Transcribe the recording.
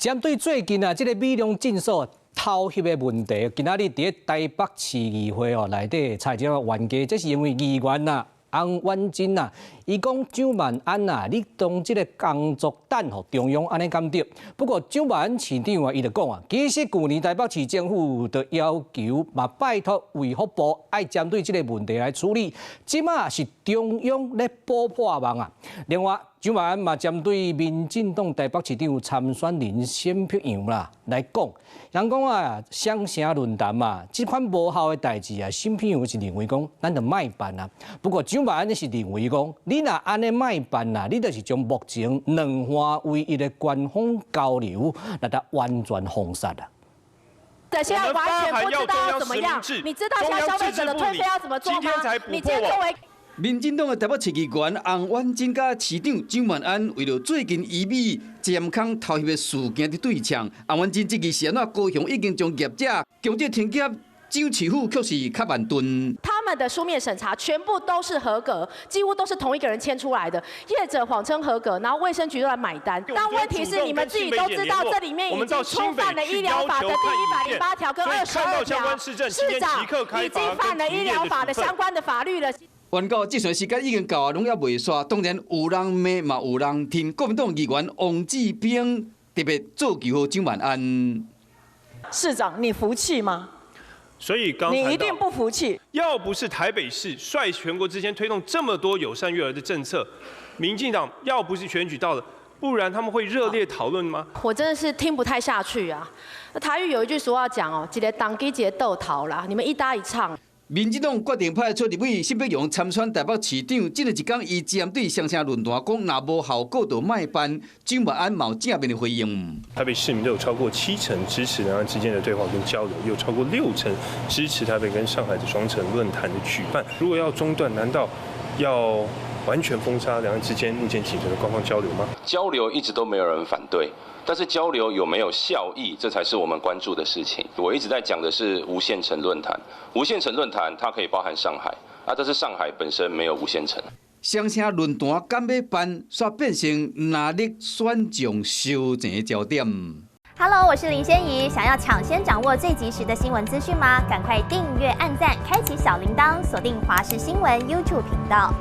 針對最近啊，這個美容診所偷翕的問題，今仔日佇台北市議會哦內底採這個冤家，這是因為議員啊洪婉珍啊，伊講蔣萬安啊，你當這個工作單予中央安尼監督。不過蔣萬安市長啊，伊就講啊，其實去年台北市政府的要求嘛，拜託衛福部愛針對這個問題來處理，即馬是中央咧補破網啊。另外，蔣萬安嘛針對民進黨台北市長參選人選票樣啦來講，人講啊，雙城論壇嘛，這款無效的代志啊，選票樣是認為講，咱就莫辦啊。不過蔣萬安是認為講，你若安尼莫辦啊，你就是將目前兩岸唯一的官方交流，來得完全封殺啊。对，現在完全不知道要怎麼樣。你知道現在消費者的退費要怎麼做嗎？你今天作為民進黨的台北市議員洪婉珍甲市長蔣萬安，為了最近醫美健康偷翕的事件的對嗆，洪婉珍這個是安怎高雄已經將業者強制停業，蔣市府卻是較慢燉。他們的書面審查全部都是合格，幾乎都是同一個人簽出來的，業者謊稱合格，然後衛生局都來買單。但問題是你們自己都知道，這裡面已經觸犯了醫療法的第108條跟22條，市長已經犯了醫療法的相關的法律了。原告這段時間已經到，攏還未煞。當然有人罵嘛，有人聽。國民黨議員王志平特別做球蔣萬安。市長，你服氣嗎？所以剛你一定不服氣。要不是台北市率全國之間推動這麼多友善育兒的政策，民進黨要不是選舉到了，不然他們會熱烈討論嗎？我真的是聽不太下去啊！台語有一句俗話講哦，一個當機一個鬥頭啦，你們一搭一唱。民進黨決定派出立委沈伯洋參選台北市長，這個一天伊針對雙城論壇講，若無效果就莫辦。蔣萬安冇正面的回應。台北市民都有超過70%支持兩岸之間的對話跟交流，也有超過60%支持台北跟上海的雙城論壇的舉辦。如果要中斷，難道要完全封殺兩岸之間目前僅存的官方交流嗎？交流一直都沒有人反對。但是交流有沒有效益，這才是我們關注的事情。我一直在講的是無限城論壇，無限城論壇它可以包含上海啊，但是上海本身沒有無限城。雙城論壇敢要辦，煞變成哪裡選將燒錢的焦點。Hello， 我是林仙怡，想要搶先掌握最及時的新聞資訊嗎？趕快訂閱、按讚、開啟小鈴鐺，鎖定華視新聞 YouTube 頻道。